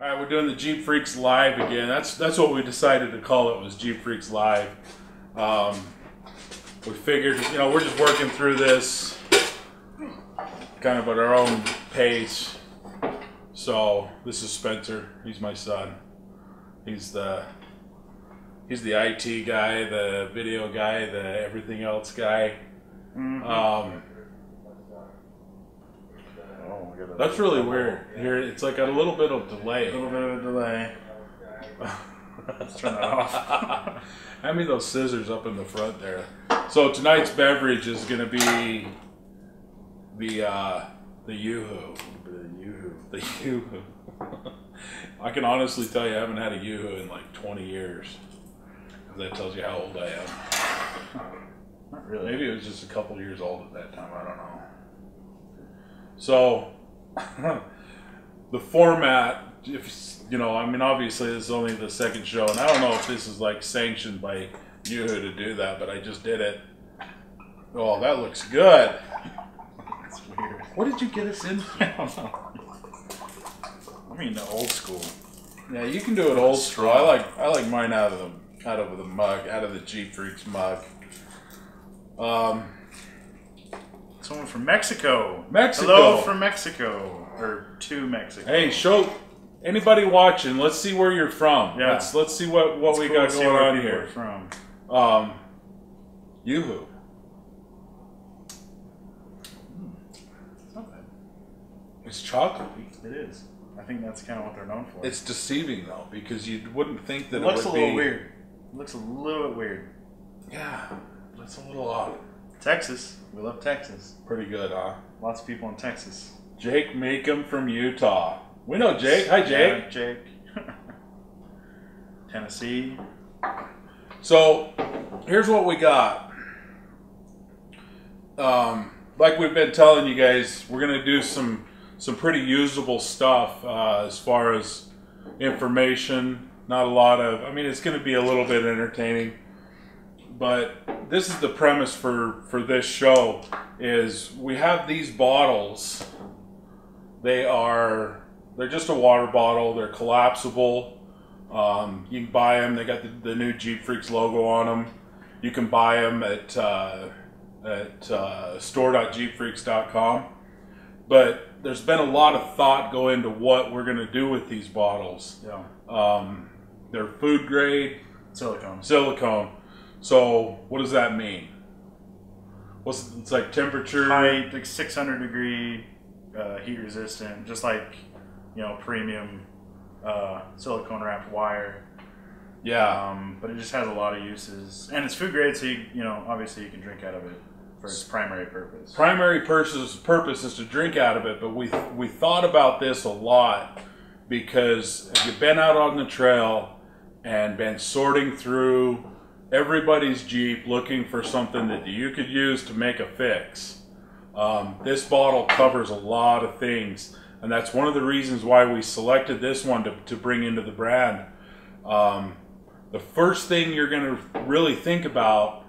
All right, we're doing the Jeepfreeks Live again. That's what we decided to call it, was Jeepfreeks Live. We figured, we're just working through this kind of at our own pace. So this is Spencer. He's my son. He's the IT guy, the video guy, the everything else guy. Mm-hmm. That's really weird. Here, it's like a little bit of delay. A little bit of a delay. Let's turn that off. Hand me those scissors up in the front there. So tonight's beverage is going to be the Yoo-hoo. The Yoo-hoo. I can honestly tell you I haven't had a Yoo-hoo in like 20 years. That tells you how old I am. Not really. Maybe it was just a couple years old at that time. I don't know. So, the format, obviously this is only the second show, and I don't know if this is like sanctioned by Yoo-hoo to do that, but I just did it. Oh, that looks good. That's weird. What did you get us into? I don't know. I mean, the old school. Yeah, you can do it old school. I like mine out of the mug, out of the Jeepfreeks mug. Someone from Mexico. Mexico. Hello from Mexico. Or to Mexico. Hey, show anybody watching. Let's see where you're from. Yeah. Let's see what we got going on here. From. Yoo-hoo. It's not bad. It's chocolatey. It is. I think that's kind of what they're known for. It's deceiving though, because you wouldn't think that it it would be. Looks a little weird. It looks a little bit weird. Yeah, that's a little odd. Texas. We love Texas. Pretty good, huh? Lots of people in Texas. Jake Makem from Utah. We know Jake. Hi, Jake. Yeah, Jake. Tennessee. So, here's what we got. Like we've been telling you guys, we're going to do some pretty usable stuff as far as information. Not a lot of, it's going to be a little bit entertaining. But this is the premise for this show, is we have these bottles. They're just a water bottle. They're collapsible. You can buy them. They got the new Jeepfreeks logo on them. You can buy them at store.jeepfreeks.com. But there's been a lot of thought go into what we're going to do with these bottles. Yeah. They're food grade. Silicone. So what does that mean? It's like temperature? Height, like 600 degree, heat resistant, just like, premium silicone wrapped wire. Yeah. But it just has a lot of uses. And it's food grade, so obviously you can drink out of it for its primary purpose. Primary purpose is to drink out of it, but we thought about this a lot because if you've been out on the trail and been sorting through everybody's Jeep looking for something that you could use to make a fix. This bottle covers a lot of things, and that's one of the reasons why we selected this one to bring into the brand. The first thing you're going to really think about,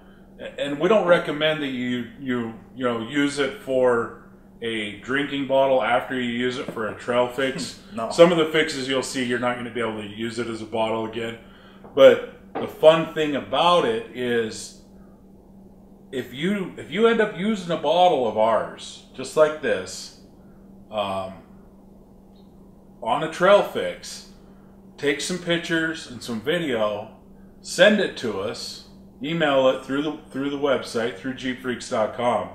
and we don't recommend that you use it for a drinking bottle after you use it for a trail fix. No. Some of the fixes you'll see you're not going to be able to use it as a bottle again, but the fun thing about it is if you end up using a bottle of ours, just like this, on a trail fix, take some pictures and some video, send it to us, email it through the website, through Jeepfreeks.com,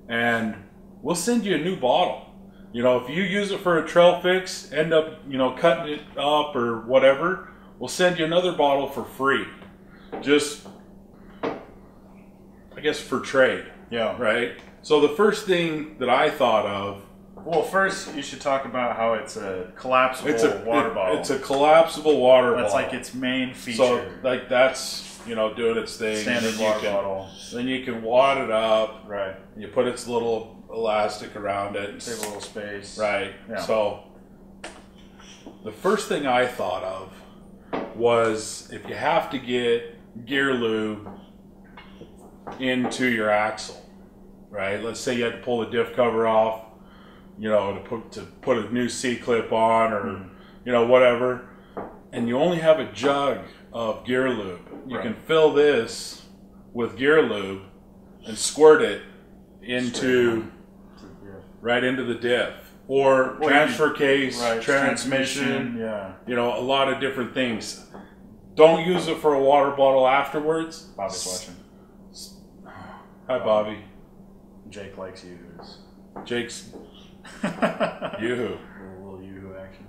and we'll send you a new bottle. If you use it for a trail fix, end up, cutting it up or whatever, we'll send you another bottle for free. Just, I guess, for trade. Yeah. Right? So the first thing that I thought of... Well, first you should talk about how it's a collapsible water bottle. It's a collapsible water bottle. That's like its main feature. So, like, that's, doing its thing. Standard water bottle. Then you can wad it up. Right. You put its little elastic around it. Save a little space. Right. Yeah. So, the first thing I thought of was if you have to get gear lube into your axle, right? Let's say you had to pull the diff cover off, to put a new C-clip on, or you know, whatever, and you only have a jug of gear lube, you can fill this with gear lube and squirt it into right into the diff or transfer case, transmission, you know, a lot of different things. Don't use it for a water bottle afterwards. Bobby's watching. Hi, Bobby. Jake likes Yoo-hoos. Jake's Yoo-hoo. A little Yoo-hoo action.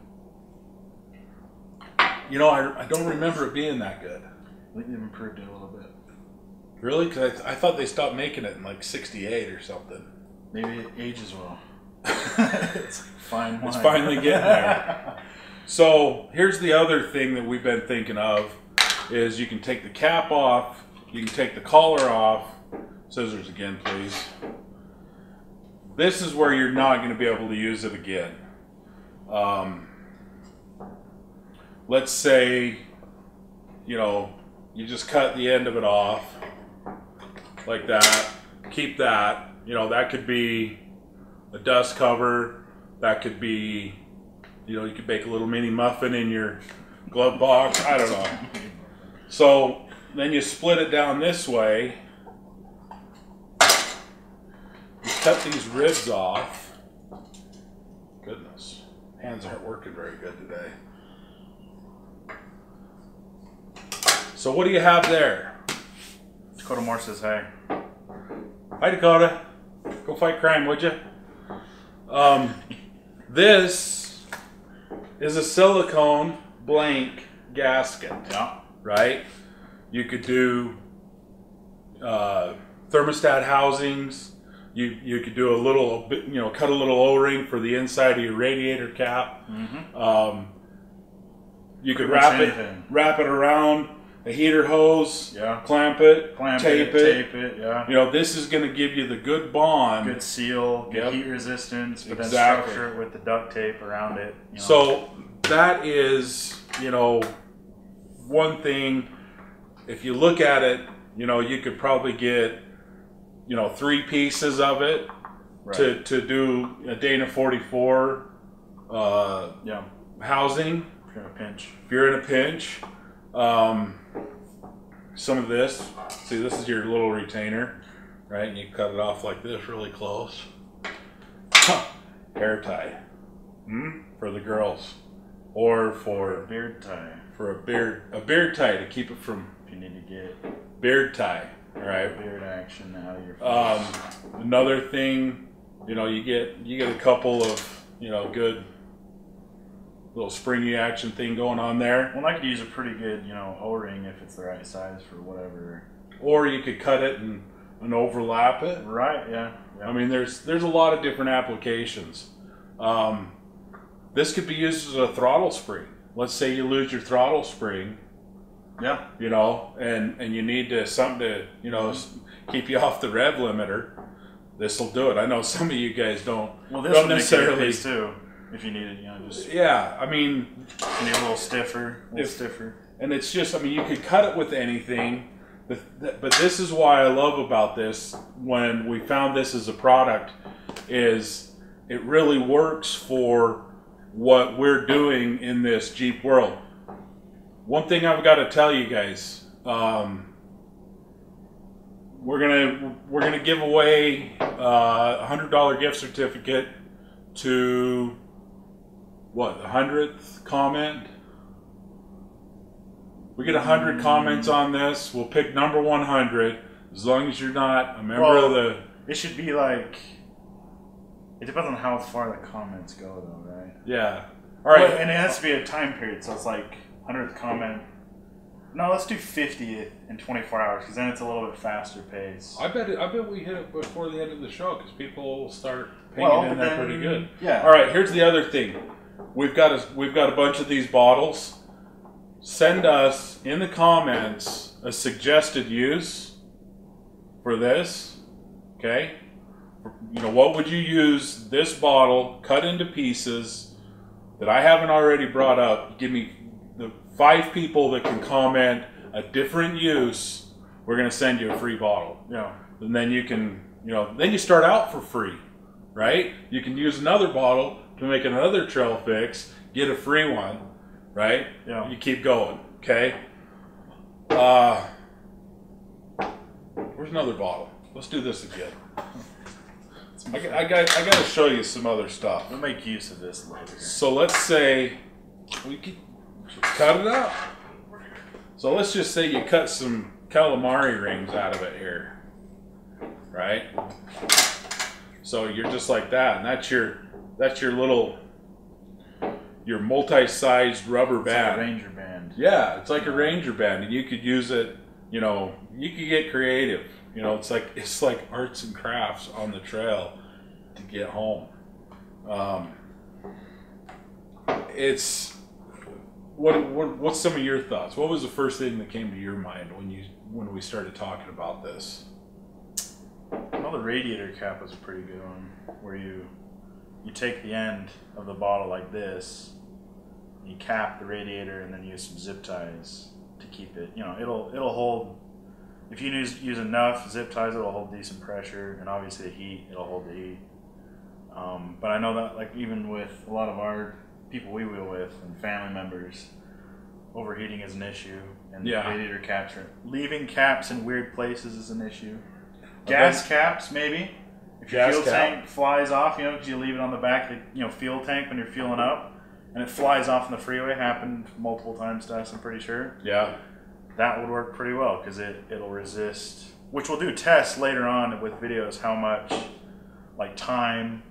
You know, I don't remember it being that good. I think they've improved it a little bit. Really? Because I thought they stopped making it in like '68 or something. Maybe it ages well. It's fine wine. It's finally getting there. So here's the other thing that we've been thinking of is you can take the cap off, you can take the collar off. Scissors again, please. This is where you're not going to be able to use it again. Let's say, you know, you just cut the end of it off like that. Keep that. You know, that could be a dust cover. That could be, you know, you could bake a little mini muffin in your glove box. I don't know. So then you split it down this way. You cut these ribs off. Goodness, hands aren't working very good today. So what do you have there? Dakota Morses, hey. Hi, Dakota. Go fight crime, would you? This is a silicone blank gasket. Yeah. Right? You could do thermostat housings. You could do a little, you know, cut a little O-ring for the inside of your radiator cap. Mm-hmm. You could wrap it around a heater hose. Yeah. Clamp it. Tape it. Yeah. You know, this is going to give you the good bond. Good seal. Good heat resistance. But then Exactly. structure it with the duct tape around it. You know. So that is, you know, one thing. If you look at it, you know, you could probably get, you know, 3 pieces of it to do a Dana 44 housing. If you're in a pinch. If you're in a pinch. Some of this, see, this is your little retainer, right? And you cut it off like this really close. Hair tie. For the girls. Or for a beard tie. For a beard tie to keep it from, if you need to get beard tie. All right. Beard action out of your face. Another thing, you know, you get a couple of, you know, good little springy action thing going on there. Well, I could use a pretty good, you know, O-ring if it's the right size for whatever. Or you could cut it and overlap it. Right. Yeah. I mean, there's a lot of different applications. This could be used as a throttle spring. Let's say you lose your throttle spring. Yeah. You know, and you need something to, you know, keep you off the rev limiter. This will do it. I know some of you guys don't. Well, this don't will necessarily make it too, if you need it. You know, just I mean, you need a little stiffer, And it's just, I mean, you could cut it with anything. But this is why I love about this. When we found this as a product, is it really works for what we're doing in this Jeep world. One thing I've got to tell you guys, we're gonna give away a $100 gift certificate to what, the 100th comment. We get 100 comments on this. We'll pick number 100 as long as you're not a member of the. It should be like. It depends on how far the comments go, though, right? Yeah. All right. Well, and it has to be a time period, so it's like 100th comment. No, let's do 50 in 24 hours, because then it's a little bit faster pace. I bet we hit it before the end of the show, because people will start pinging in there pretty good. Yeah. All right. Here's the other thing. We've got a bunch of these bottles. Send us in the comments a suggested use for this. Okay. You know, what would you use this bottle cut into pieces that I haven't already brought up? Give me the 5 people that can comment a different use. We're going to send you a free bottle. Yeah. And then you can, you know, then you start out for free, right? You can use another bottle to make another trail fix, get a free one. right? Yeah. You keep going, okay? Where's another bottle? Let's do this again. I got to show you some other stuff. We'll make use of this later. So let's say we could cut it out. So let's just say you cut some calamari rings out of it here, right? So you're just like that, and that's your little your multi-sized rubber band. Like a Ranger band. Yeah, it's like a Ranger band, and you could use it. You know, you could get creative. You know, it's like arts and crafts on the trail to get home. What's some of your thoughts? What was the first thing that came to your mind when we started talking about this? Well, the radiator cap was a pretty good one, where you take the end of the bottle like this, you cap the radiator, and then use some zip ties to keep it. You know, it'll hold. If you use enough zip ties, it'll hold decent pressure, and obviously the heat, it'll hold the heat. But I know that, like, even with a lot of our people we wheel with and family members, overheating is an issue, and radiator caps leaving caps in weird places is an issue. Gas caps, maybe. If your fuel tank flies off, you know, because you leave it on the back of the fuel tank when you're fueling up, and it flies off in the freeway. Happened multiple times to us, I'm pretty sure. Yeah. That would work pretty well because it'll resist, which we'll do tests later on with videos, how much like time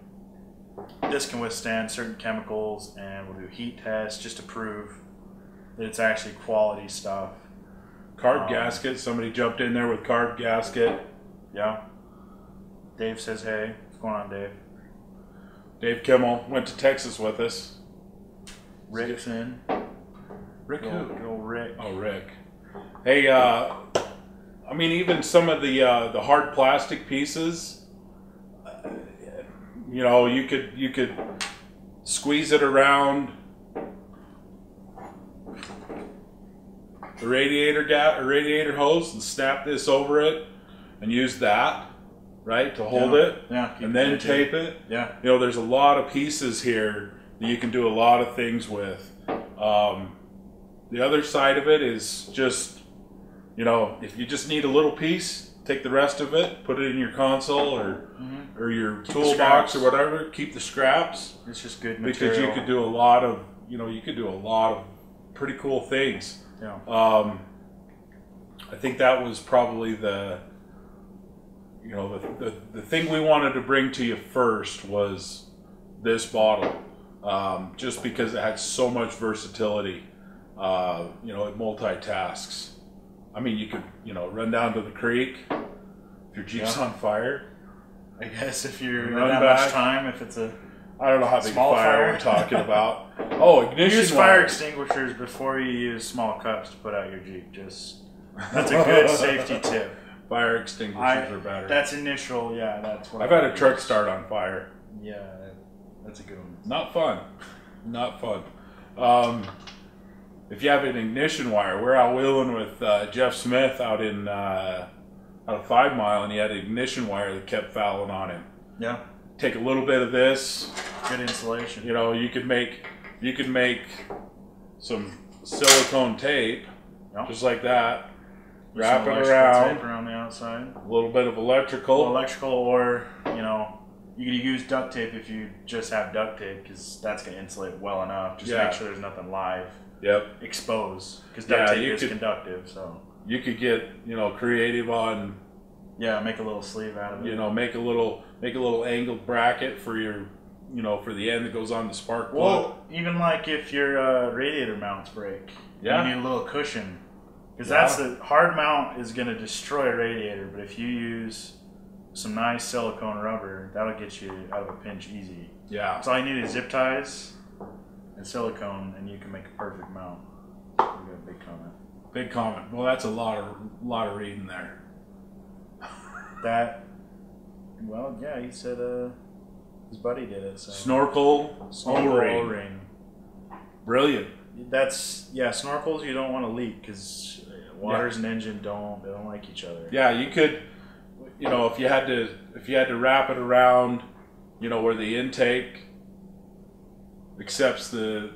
this can withstand certain chemicals, and we'll do heat tests just to prove that it's actually quality stuff. Carb gasket, somebody jumped in there with carb gasket. Yeah. Dave says hey. What's going on, Dave? Dave Kimmel went to Texas with us. Rick's in. Rick who? Good old Rick. Oh, Rick. Hey, I mean, even some of the hard plastic pieces, you know, you could squeeze it around the radiator hose and snap this over it and use that, right, to hold it. Yeah. And then tape it. Yeah. You know, there's a lot of pieces here that you can do a lot of things with. The other side of it is just, you know, if you just need a little piece, take the rest of it, put it in your console or your toolbox or whatever. Keep the scraps. It's just good material. Because you could do a lot of pretty cool things. Yeah. I think that was probably the thing we wanted to bring to you first was this bottle, just because it had so much versatility. It multitasks. I mean, you could, run down to the creek if your Jeep's on fire. I guess if you're run that back. much time, if it's a I don't know how big a small fire we're talking about. Oh, ignition use wire. fire extinguishers before you use small cups to put out your Jeep. That's a good safety tip. Fire extinguishers are better. That's initial, yeah. That's what I've had a truck start on fire. Yeah, that's a good one. Not fun. Not fun. If you have an ignition wire, we're out wheeling with Jeff Smith out of 5 Mile, and he had an ignition wire that kept fouling on him. Yeah. Take a little bit of this. Good insulation. You could make some silicone tape, just like that. Wrap it around. Tape around the outside. A little bit of electrical. Or you could use duct tape if you just have duct tape, because that's going to insulate well enough. Just make sure there's nothing live. Yep. Exposed, because duct tape is conductive. So you could get creative on. Yeah, make a little sleeve out of it. Make a little angled bracket for your, for the end that goes on the spark plug. Well, even like if your radiator mounts break, you need a little cushion, because that's the hard mount is going to destroy a radiator. But if you use some nice silicone rubber, that'll get you out of a pinch easy. Yeah. So all you need is zip ties and silicone, and you can make a perfect mount. We got a big comment. Big comment. Well, that's a lot of reading there. He said his buddy did it. So. Snorkel O-ring. Brilliant. That's snorkels you don't want to leak, because waters and engine don't like each other. Yeah, you could, if you had to wrap it around, where the intake accepts the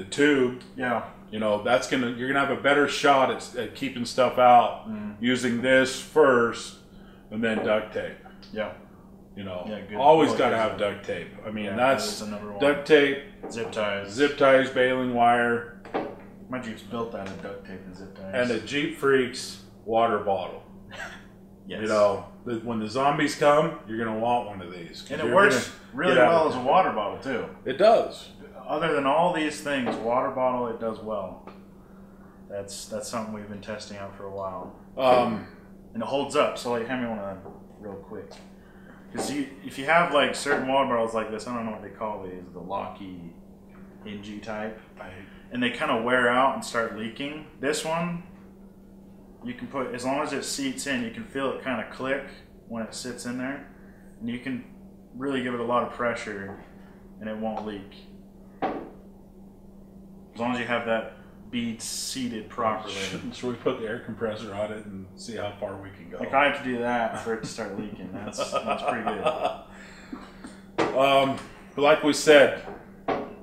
tube, Yeah. you know, you're gonna have a better shot at keeping stuff out using this first, and then duct tape. Yeah. You know, good. always got to have duct tape. I mean, that's the number one. duct tape, zip ties, baling wire. My Jeep's built out of duct tape and zip ties, and a Jeepfreeks water bottle. Yes. You know, when the zombies come, you're gonna want one of these, and it works really well as a water bottle too. It does. Other than all these things, water bottle, it does well. That's something we've been testing out for a while. And it holds up. So like, hand me one of them real quick. Because if you have like certain water bottles like this, I don't know what they call these, the locky, hingy type, and they kind of wear out and start leaking. This one, you can put, as long as it seats in, you can feel it kind of click when it sits in there, and you can really give it a lot of pressure, and it won't leak. As long as you have that bead seated properly. Should we put the air compressor on it and see how far we can go? Like, I have to do that for it to start leaking. That's pretty good. But like we said,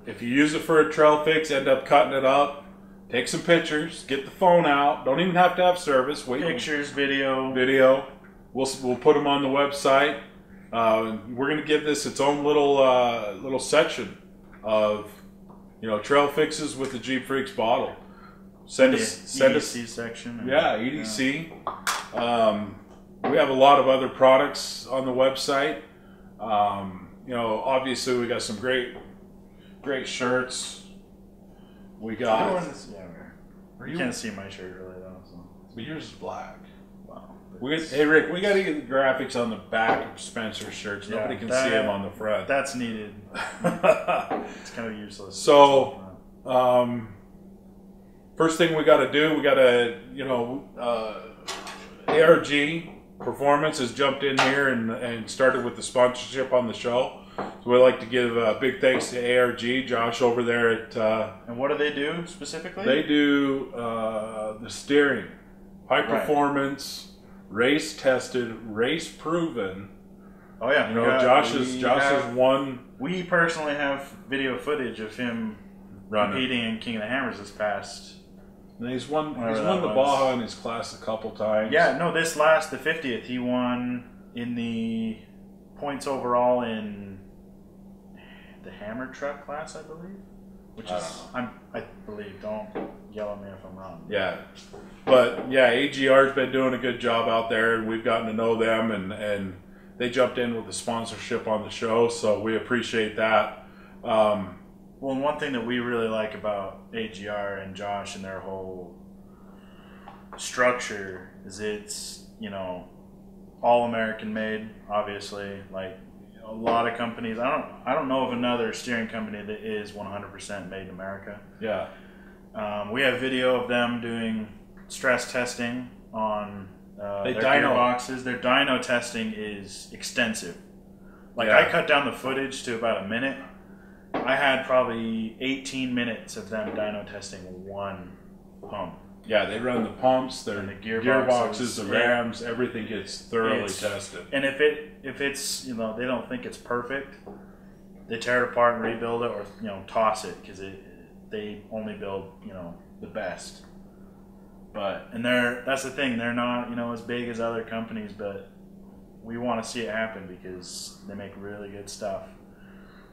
if you use it for a trail fix, end up cutting it up, take some pictures, get the phone out. Don't even have to have service. Wait, pictures, video. We'll put them on the website. We're gonna give this its own little section of, you know, trail fixes with the Jeepfreeks bottle. Send us section. Yeah, EDC. Yeah. We have a lot of other products on the website. You know, obviously we got some great shirts. We got. You can't see my shirt really though. So. But yours is black. Wow. Hey Rick, we got to get the graphics on the back of Spencer's shirts. Nobody can see them on the front. That's needed. It's kind of useless. So, first thing we got to do, we got to, you know, ARG Performance has jumped in here and started with the sponsorship on the show. So we'd like to give a big thanks to ARG, Josh over there at... and what do they do specifically? They do the steering. High performance, race tested, race proven. Oh yeah, you know, Josh has won. We personally have video footage of him competing in King of the Hammers this past. And he's won the Baja in his class a couple times. Yeah, no, the 50th, he won in the points overall in the hammer truck class, I believe. Which is, I believe, don't yell at me if I'm wrong. Yeah. But yeah, AGR's been doing a good job out there, and we've gotten to know them, and they jumped in with the sponsorship on the show, so we appreciate that. Well, and one thing that we really like about AGR and Josh and their whole structure is it's, you know, all American made, obviously. Like a lot of companies, I don't know of another steering company that is 100% made in America. Yeah. We have video of them doing stress testing on their dyno gearboxes. Their dyno testing is extensive. Like I cut down the footage to about a minute. I had probably 18 minutes of them dyno testing one pump. Yeah, they run the pumps, the gearboxes, the rams, everything gets thoroughly tested. And if it's, you know, they don't think it's perfect, they tear it apart and rebuild it, or, you know, toss it, because they only build, you know, the best. And that's the thing, they're not, you know, as big as other companies, but we want to see it happen because they make really good stuff.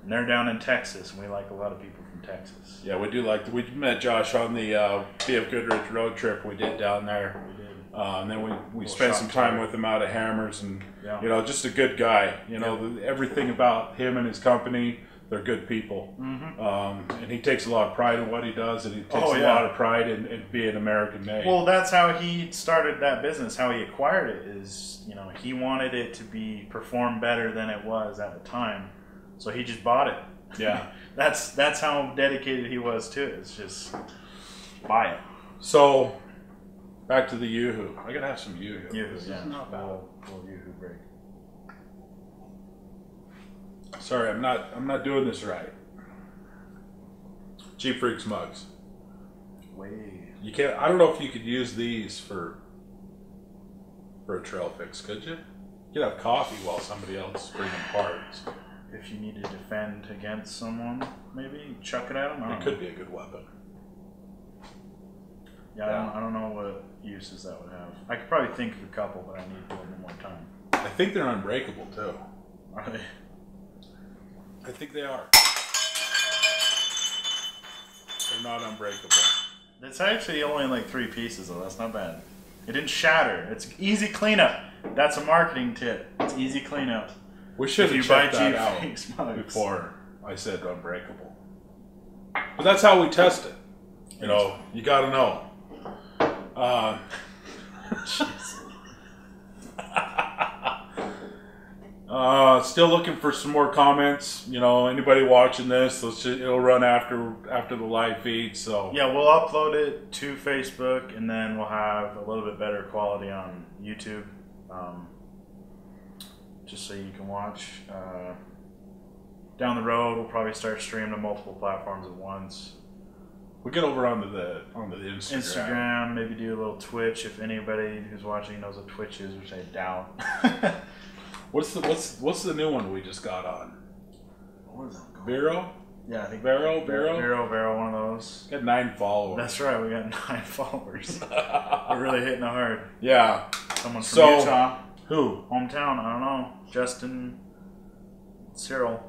And they're down in Texas, and we like a lot of people from Texas. Yeah, we do we met Josh on the BF Goodridge road trip we did down there. We did. And then we spent some time with him out at Hammers, and you know, just a good guy. You know, everything about him and his company, they're good people. Mm-hmm. And he takes a lot of pride in what he does, and he takes a lot of pride in being American made. Well, that's how he started that business. How he acquired it is, you know, he wanted it to perform better than it was at the time. So he just bought it. Yeah. That's how dedicated he was to it. It's just buy it. So back to the Yoo-Hoo. I gotta have some Yoo-Hoo. Yoo-Hoo, yeah. Not bad. Little Yoo-Hoo break. Sorry, I'm not doing this right. Jeepfreeks mugs. You can't. I don't know if you could use these for a trail fix. Could you? You could have coffee while somebody else is bringing parts. if you need to defend against someone, maybe chuck it at them. It could be a good weapon. Yeah, I don't know what uses that would have. I could probably think of a couple, but I need a little bit more time. I think they're unbreakable too. Are they? I think they are. They're not unbreakable. It's actually only like 3 pieces though. That's not bad. It didn't shatter. It's easy cleanup. That's a marketing tip. It's easy cleanup. We should have checked that out mugs before I said unbreakable. But that's how we test it. You know, you got to know. Still looking for some more comments. You know, anybody watching this, it'll run after the live feed. So yeah, we'll upload it to Facebook, and then we'll have a little bit better quality on YouTube, just so you can watch. Down the road, we'll probably start streaming to multiple platforms at once. We'll get over onto the Instagram. Maybe do a little Twitch if anybody who's watching knows what Twitch is, which I doubt. What's the new one we just got on? What is it called? Vero? Yeah, I think Vero, one of those. Got 9 followers. That's right, we got 9 followers. We're really hitting it hard. Yeah. Someone from Utah. Who? Hometown, I don't know. Justin. Cyril?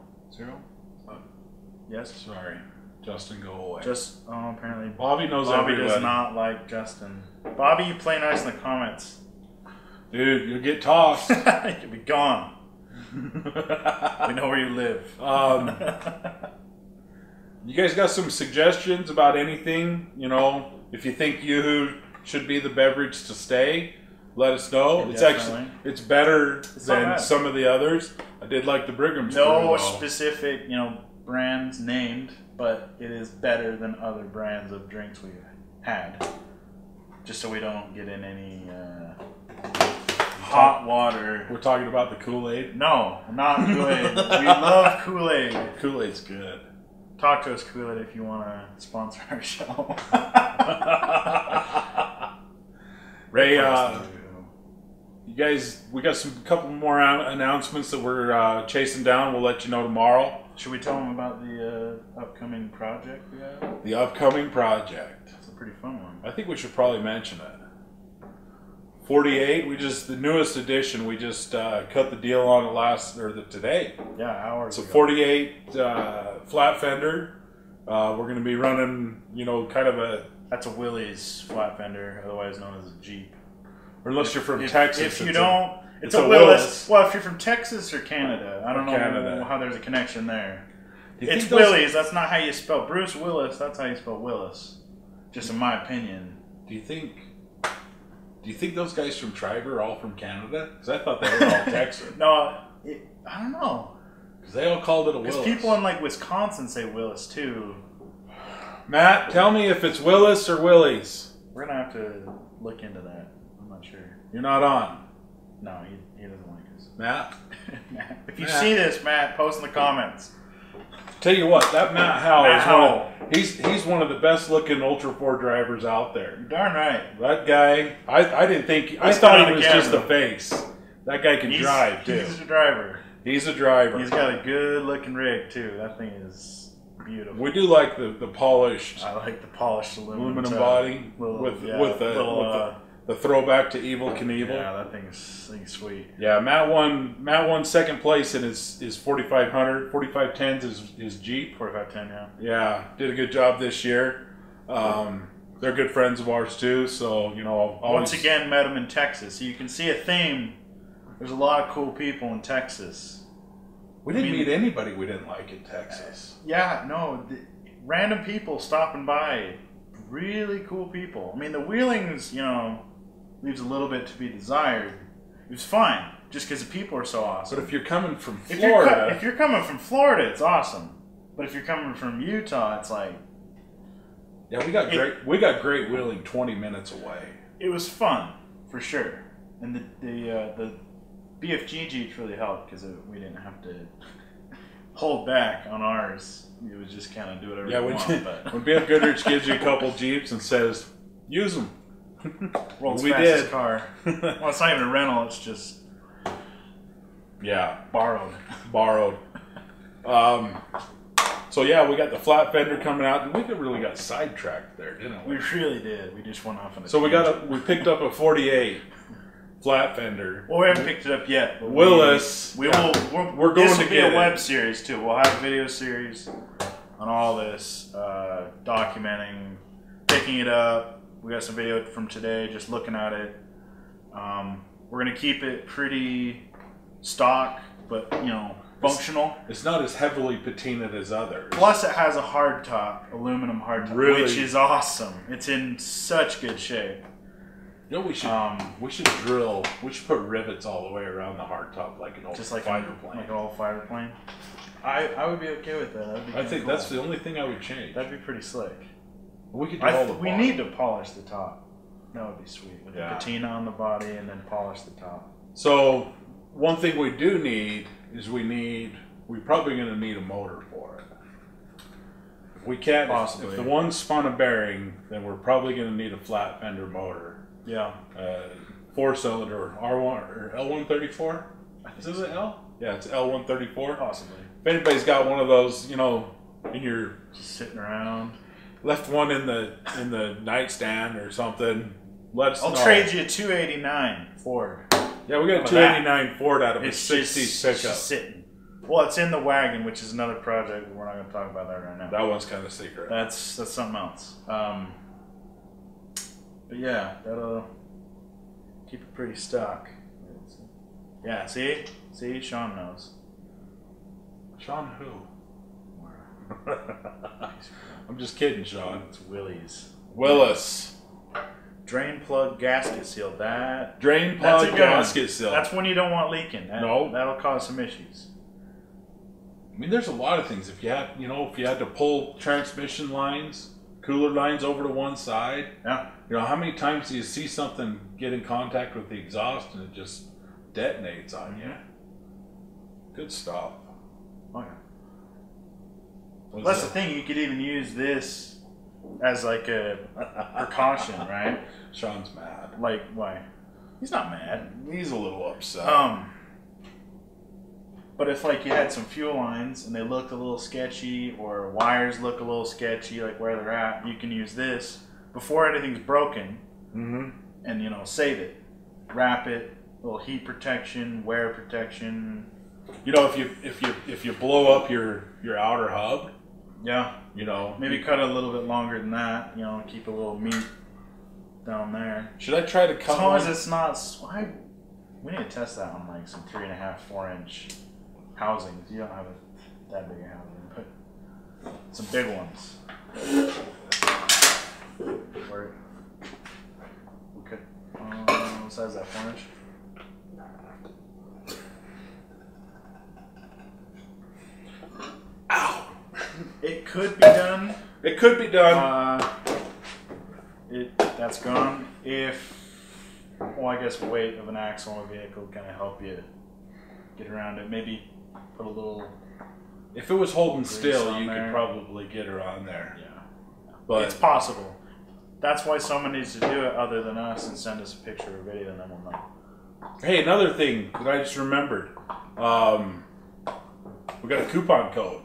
Yes? Sorry. Justin, go away. Apparently. Bobby knows Bobby everybody. does not like Justin. Bobby, you play nice in the comments. Dude, you'll get tossed. You'll be gone. We know where you live. You guys got some suggestions about anything? You know, if you think you should be the beverage to stay, let us know. Yeah, it's definitely. actually better than bad. some of the others. I did like the Brigham's. No specific, brands named, but it is better than other brands of drinks we've had. Just so we don't get in any hot water. We're talking about the Kool-Aid? No, not Kool-Aid. We love Kool-Aid. Kool-Aid's good. Talk to us, Kool-Aid, if you want to sponsor our show. Ray, you guys, we got a couple more announcements that we're chasing down. We'll let you know tomorrow. Should we tell them about the upcoming project we have? The upcoming project. It's a pretty fun one. I think we should probably mention it. 48, the newest edition, we just cut the deal on it today. Yeah, hours So ago. 48 flat fender. We're going to be running, kind of a... That's a Willys flat fender, otherwise known as a Jeep. Or unless you're from Texas. If you don't... It's a Willis. Well, if you're from Texas or Canada, I don't know how there's a connection there. It's Willys. That's not how you spell Bruce Willis. That's how you spell Willis. Just in my opinion. Do you think those guys from Tribe are all from Canada? Because I thought they were all Texan. No, I don't know. Because they all called it a Willis. Because people in Wisconsin say Willis too. Matt, tell me if it's Willis or Willys. We're gonna have to look into that. I'm not sure. You're not on. No, he doesn't like us. Matt? Matt. If you see this, Matt, post in the comments. Tell you what, that Matt Howell, he's one of the best looking Ultra 4 drivers out there. You're darn right. That guy, I didn't think, I thought he was just a face. That guy can drive too. He's a driver. He's a driver. He's got a good looking rig too. That thing is beautiful. We do like the polished. I like the polished aluminum body with the throwback to Evel Knievel. Yeah, that thing's sweet. Yeah, Matt won second place in his 4500, 4510's his Jeep. 4510, yeah. Yeah, did a good job this year. They're good friends of ours too, so Once again, met them in Texas. So you can see a theme. There's a lot of cool people in Texas. We didn't meet anybody we didn't like in Texas. Yeah, no, random people stopping by. Really cool people. I mean, the wheelings, leaves a little bit to be desired. It was fine, just because the people are so awesome. But if you're coming from Florida... If you're coming from Florida, it's awesome. But if you're coming from Utah, it's like... Yeah, we got great wheeling 20 minutes away. It was fun, for sure. And the BFG Jeeps really helped, because we didn't have to hold back on ours. It was just kind of do whatever you want. But when BF Goodridge gives you a couple Jeeps and says, use them. World's fastest car. Well, it's not even a rental, it's just borrowed. So yeah, we got the flat fender coming out. We really got sidetracked there, didn't we? We really did. We just went off on a So tangent. we picked up a 48 flat fender. Well, we haven't picked it up yet. But Willis. We're going this to will be get a it. web series too. We'll have a video series on all this, documenting, picking it up. We got some video from today, just looking at it. We're gonna keep it pretty stock, but functional. It's not as heavily patinaed as others. Plus, it has a hard top, aluminum hard top, Really? which is awesome. It's in such good shape. You know, we should drill. We should put rivets all the way around the hard top, like an old fighter plane. Like an old fighter plane. I would be okay with that. That'd be I think cool. that's the only thing I would change. That'd be pretty slick. We could do all the we bottom. need to polish the top. That would be sweet. With Yeah. the patina on the body and then polish the top. So one thing we do need is we're probably going to need a motor for it. If we can't, Possibly. if the one spun a bearing, then we're probably going to need a flat fender motor. Yeah. 4-cylinder R1 or L134. Is it L? Yeah, it's L134. Possibly. If anybody's got one of those, in your Just sitting around. left one in the nightstand or something, let us know. I'll trade you a 289 Ford. Yeah, we got a 289 Ford out of a 60s pickup. Just sitting. Well, it's in the wagon, which is another project, but we're not going to talk about that right now. That one's kind of secret. That's something else. But yeah, that'll keep it pretty stock. Yeah, see, Sean knows. Sean who? I'm just kidding, Sean. It's Willie's. Willis. Drain plug gasket seal. That Drain that's plug a good one. gasket seal. That's when you don't want leaking. No. That'll cause some issues. I mean, there's a lot of things. If you had, if you had to pull transmission lines, cooler lines over to one side, Yeah. how many times do you see something get in contact with the exhaust and it just detonates on you? Good stuff. Okay. What's That's that? the thing. You could even use this as like a precaution, right? Sean's mad. Like, why? He's not mad. He's a little upset. But if like you had some fuel lines and they looked a little sketchy, or wires look a little sketchy, like where they're at, you can use this before anything's broken, and save it, wrap it, little heat protection, wear protection. If you blow up your outer hub, Yeah. Maybe cut it a little bit longer than that. Keep a little meat down there. should I try to cut As long one? as it's not. We need to test that on like some 3.5, 4-inch housings. You don't have that big a housing, but some big ones. Where? Okay. What size is that? 4-inch? Ow! It could be done. It could be done. That's gone. I guess weight of an axle on a vehicle kind of help you get around it. Maybe put a little. If it was holding grease still, on you there. could probably get her on there. Yeah. But It's possible. That's why someone needs to do it other than us and send us a picture or video, and then we'll know. hey, another thing that I just remembered. We got a coupon code.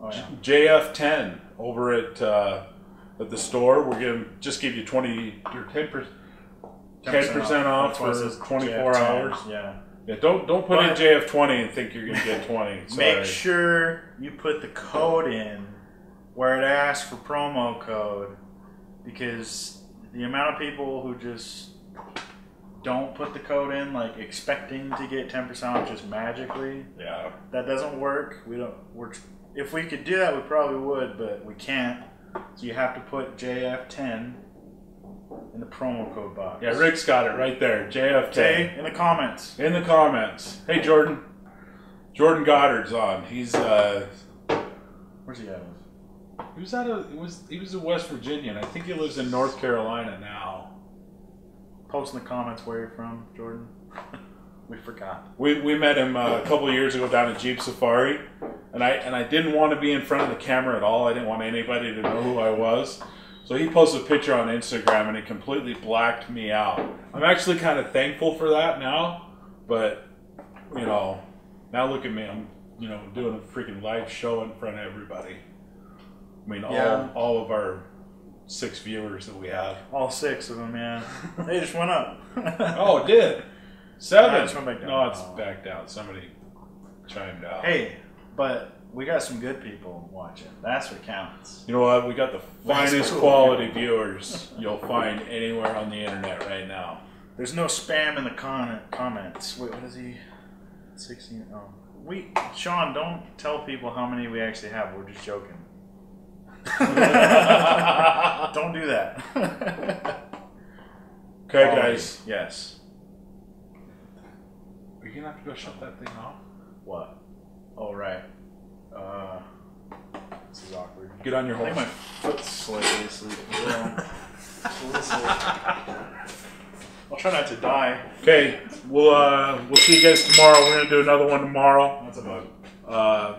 Oh yeah. JF10 over at the store. We're gonna just give you 20 or 10% off That's why it for says 24 JF10. hours. Yeah. Yeah, don't put in But- JF20 and think you're gonna get 20. Sorry. Make sure you put the code in where it asks for promo code, because the amount of people who just don't put the code in, like expecting to get 10% off just magically, Yeah. that doesn't work. If we could do that, we probably would, but we can't. So you have to put JF10 in the promo code box. Yeah, Rick's got it right there. JF10. Say in the comments. In the comments. Hey, Jordan. Jordan Goddard's on. He's Where's he at? he was in West Virginia, and I think he lives in North Carolina now. Post in the comments where you're from, Jordan. We forgot. We met him a couple of years ago down at Jeep Safari, and I didn't want to be in front of the camera at all. I didn't want anybody to know who I was. So he posted a picture on Instagram, and it completely blacked me out. I'm actually kind of thankful for that now, but now look at me. you know, doing a freaking live show in front of everybody. I mean, Yeah. all of our 6 viewers that we have. All 6 of them, yeah. They just went up. Oh, it did. 7. No, it's went back down. No, it's back down. Somebody chimed out. Hey, but we got some good people watching. That's what counts. You know what? We got the That's finest cool. quality viewers you'll find anywhere on the internet right now. There's no spam in the comments. Wait, what is he? 16. Oh, Sean, don't tell people how many we actually have. We're just joking. Don't do that. Okay, guys. Yes. Are you gonna have to go shut that thing off? What? Oh, right. This is awkward. Get on your I think horse. my foot's slightly asleep. I'll try not to die. Okay, we'll see you guys tomorrow. We're gonna do another one tomorrow. That's a mug.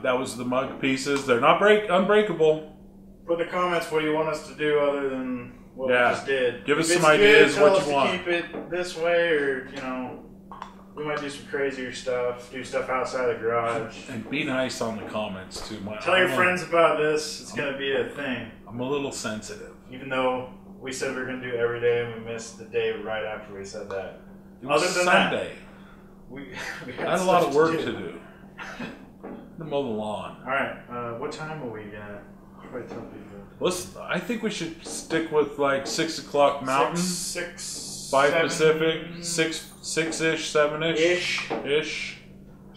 That was the mug pieces. They're not unbreakable. Put in the comments what you want us to do other than what we just did. Give us If some it's good, ideas tell what us you to want. keep it this way, or you know, we might do some crazier stuff. Do stuff outside the garage. And be nice on the comments too. Tell your friends about this. It's gonna be a thing. I'm a little sensitive. Even though we said we were gonna do it every day, and we missed the day right after we said that. It was Other than Sunday. We I had a lot of work to do. To mow the lawn. All right. What time are we gonna? Probably tell people. I think we should stick with like 6 o'clock Mountain, 6, 5 7, Pacific, 6-ish, 7-ish, ish.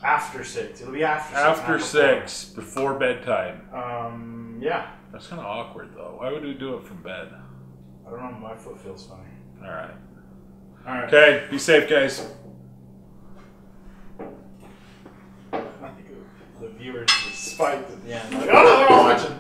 After 6. It'll be after 6. After not 6, before bedtime. before. Yeah. That's kind of awkward though. Why would we do it from bed? I don't know. My foot feels funny. All right. All right. Okay. Be safe, guys. I think the viewers just spiked at the end. Like, oh, they're all watching.